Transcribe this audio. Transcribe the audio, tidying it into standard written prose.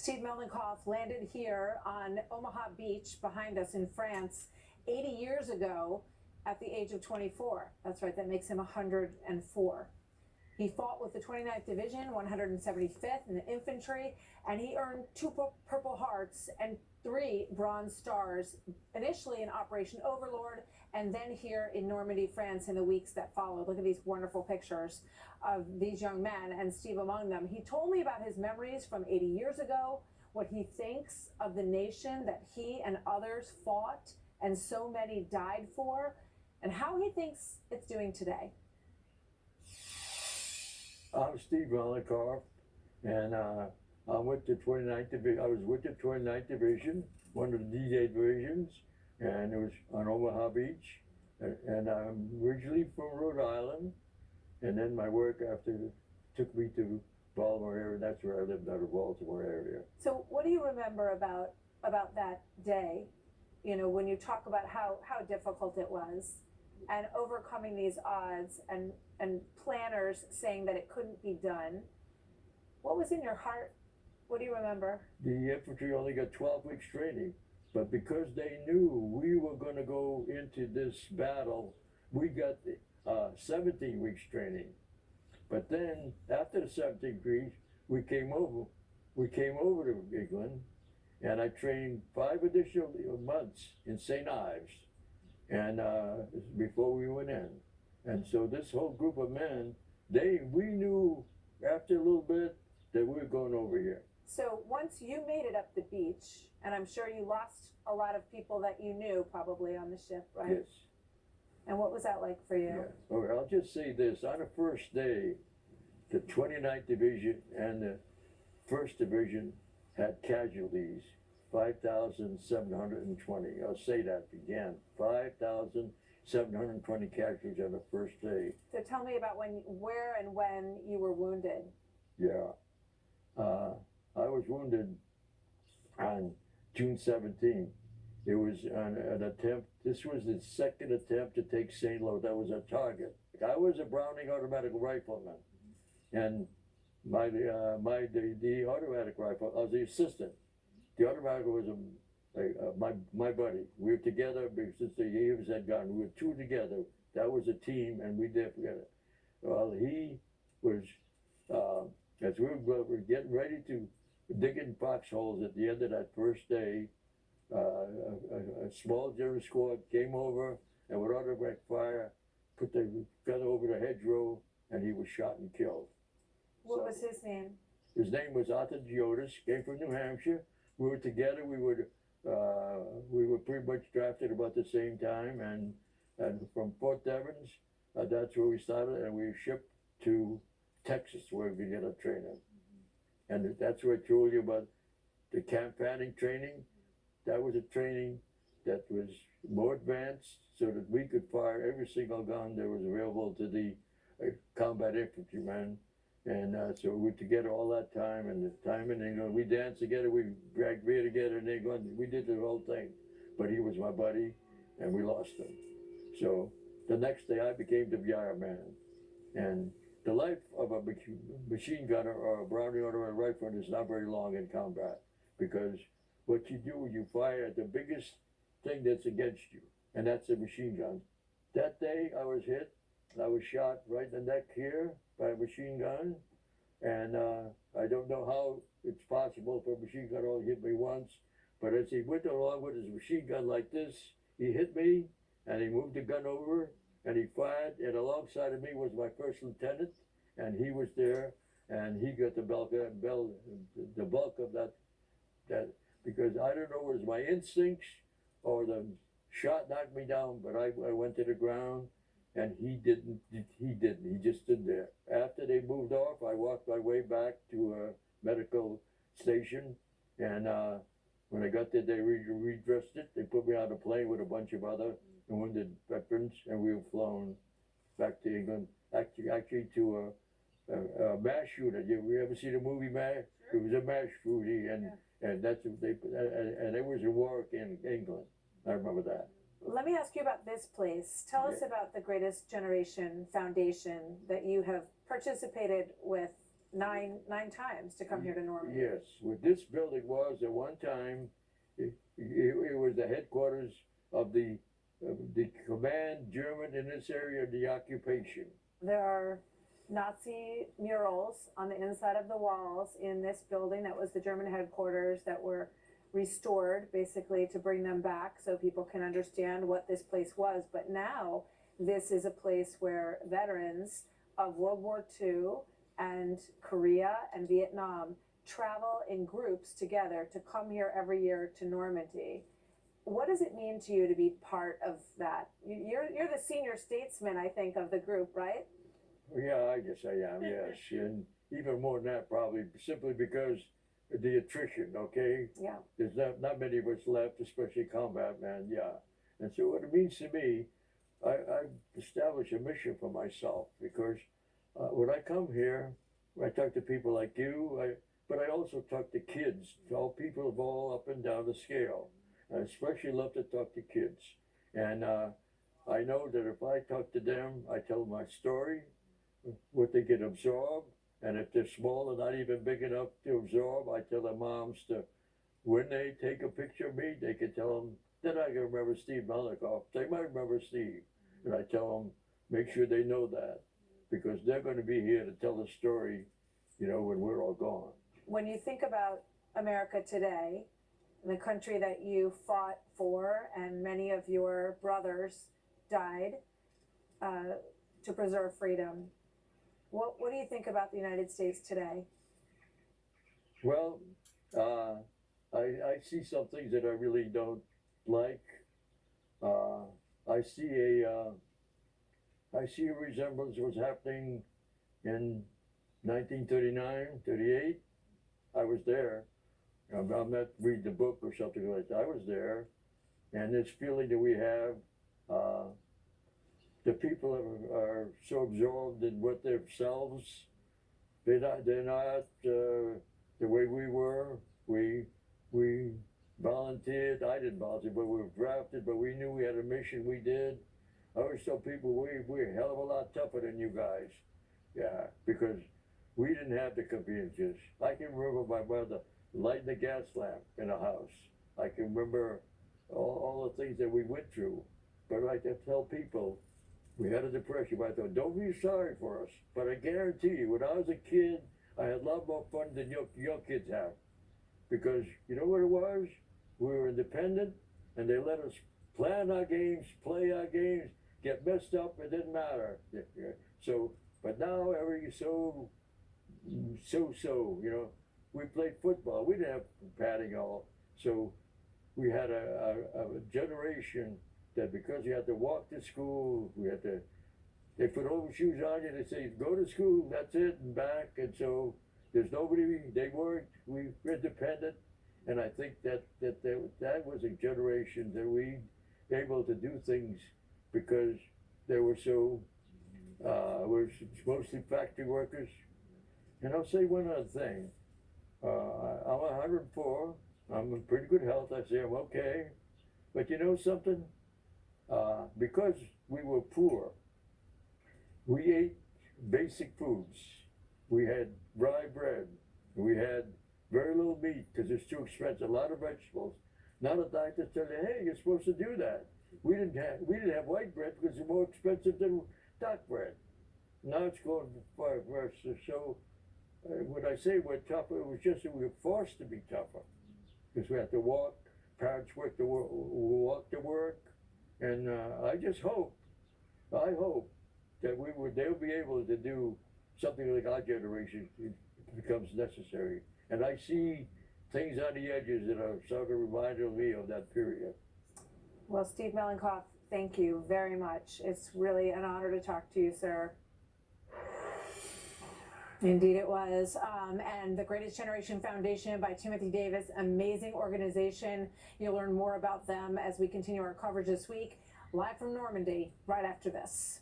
Steve Melnikov landed here on Omaha Beach behind us in France 80 years ago at the age of 24. That's right, that makes him 104. He fought with the 29th Division, 175th in the infantry, and he earned 2 Purple Hearts and 3 Bronze Stars, initially in Operation Overlord, and then here in Normandy, France in the weeks that followed. Look at these wonderful pictures of these young men, and Steve among them. He told me about his memories from 80 years ago, what he thinks of the nation that he and others fought and so many died for, and how he thinks it's doing today. I'm Steve Melnikov, and I'm with the 29th Division. I was with the 29th Division, one of the D-Day divisions, and it was on Omaha Beach. And I'm originally from Rhode Island, and then my work after took me to Baltimore area. That's where I lived, out of Baltimore area. So what do you remember about that day? You know, when you talk about how difficult it was, and overcoming these odds, and planners saying that it couldn't be done. What was in your heart? What do you remember? The infantry only got 12 weeks training, but because they knew we were going to go into this battle, we got 17 weeks training. But then after the 17 weeks, we came over to England, and I trained 5 additional months in St. Ives, and before we went in. And so this whole group of men, we knew after a little bit that we were going over here. So once you made it up the beach, and I'm sure you lost a lot of people that you knew probably on the ship, right? Yes. And what was that like for you? Yeah. Okay, I'll just say this. On the first day, the 29th Division and the 1st Division had casualties, 5,720. I'll say that again, 5,720 casualties on the first day. So tell me about where and when you were wounded. Yeah. I was wounded on June 17th. It was an attempt, this was the second attempt to take St. Louis. That was a target. I was a Browning automatic rifleman, and the automatic rifle, I was the assistant. The automatic was my buddy. We were together since the years had gone. We were 2 together. That was a team, and we did together. Well, he was, as we were getting ready to dig in foxholes at the end of that first day, a small German squad came over and with automatic fire put the gun over the hedgerow, and he was shot and killed. What was his name? His name was Arthur Giotis, came from New Hampshire. We were together. We were pretty much drafted about the same time, and from Fort Devens, that's where we started, and we were shipped to Texas where we get our training. And that's where I told you about the camp fanning training. That was a training that was more advanced so that we could fire every single gun that was available to the combat infantrymen. And so we were together all that time, and the time in England, we danced together, we dragged beer together in England, we did the whole thing. But he was my buddy, and we lost him. So the next day I became the VR man. And the life of a machine gunner or a Browning automatic rifleman is not very long in combat, because what you do, you fire at the biggest thing that's against you, and that's a machine gun. That day I was hit, I was shot right in the neck here by a machine gun, and I don't know how it's possible for a machine gun to only hit me once, but as he went along with his machine gun like this, he hit me, and he moved the gun over, and he fired, and alongside of me was my first lieutenant, and he was there, and he got the bulk of that, because I don't know, it was my instincts or the shot knocked me down, but I went to the ground, and he didn't, he just stood there. After they moved off, I walked my way back to a medical station, and when I got there, they redressed it. They put me on a plane with a bunch of other wounded veterans, and we were flown back to England, actually to a mass shooting. You ever see the movie MASH? Sure. It was a mass shooting, and that's what and it was in Warwick in England. I remember that. Let me ask you about this place. Tell us about the Greatest Generation Foundation that you have participated with nine times to come here to Normandy. Yes, what this building was at one time, it was the headquarters of the command German in this area of the occupation. There are Nazi murals on the inside of the walls in this building that was the German headquarters that were restored basically to bring them back so people can understand what this place was. But now this is a place where veterans of World War II and Korea and Vietnam travel in groups together to come here every year to Normandy. What does it mean to you to be part of that? You're the senior statesman, I think, of the group, right? Yeah, I guess I am, yes. And even more than that, probably simply because of the attrition, okay? Yeah. There's not many of us left, especially combat men, yeah. And so what it means to me, I've established a mission for myself because when I come here, I talk to people like you, but I also talk to kids, to all people of all up and down the scale. I especially love to talk to kids. And I know that if I talk to them, I tell them my story, what they can absorb, and if they're small and not even big enough to absorb, I tell their moms to, when they take a picture of me, they can tell them, they're not going to remember Steve Melov. They might remember Steve. And I tell them, make sure they know that, because they're going to be here to tell the story, you know, when we're all gone. When you think about America today, the country that you fought for and many of your brothers died to preserve freedom, what do you think about the United States today? Well, I see some things that I really don't like. I see a resemblance to what's happening in 1939, 38. I was there. I'm not reading the book or something like that. I was there, and this feeling that we have, the people are so absorbed in what themselves. They're not the way we were. We volunteered. I didn't volunteer, but we were drafted. But we knew we had a mission. We did. I always tell people we're a hell of a lot tougher than you guys. Yeah, because we didn't have the conveniences. I can remember my mother lighting the gas lamp in a house. I can remember all the things that we went through. But I can tell people, we had a depression, but I thought, don't be sorry for us. But I guarantee you, when I was a kid, I had a lot more fun than your kids have. Because you know what it was? We were independent, and they let us plan our games, play our games, get messed up, it didn't matter. So, but now everything's so, you know. We played football. We didn't have padding all. So we had a generation that because you had to walk to school, they put overshoes on you, they say, go to school, that's it, and back. And so there's nobody, we were independent. And I think that was a generation that we were able to do things because they were so, we're mostly factory workers. And I'll say one other thing. I'm 104. I'm in pretty good health. I say I'm okay. But you know something? Because we were poor, we ate basic foods. We had rye bread. We had very little meat because it's too expensive. A lot of vegetables. Now the doctors tell you, hey, you're supposed to do that. We didn't have white bread because it's more expensive than dark bread. Now it's going far worse. So when I say we're tougher, it was just that we were forced to be tougher because we had to walk. Parents walk to work, and I hope that they'll be able to do something like our generation becomes necessary. And I see things on the edges that are sort of reminding me of that period. Well, Steve Melov, thank you very much. It's really an honor to talk to you, sir. Indeed it was. And the Greatest Generation Foundation by Timothy Davis, amazing organization. You'll learn more about them as we continue our coverage this week. Live from Normandy, right after this.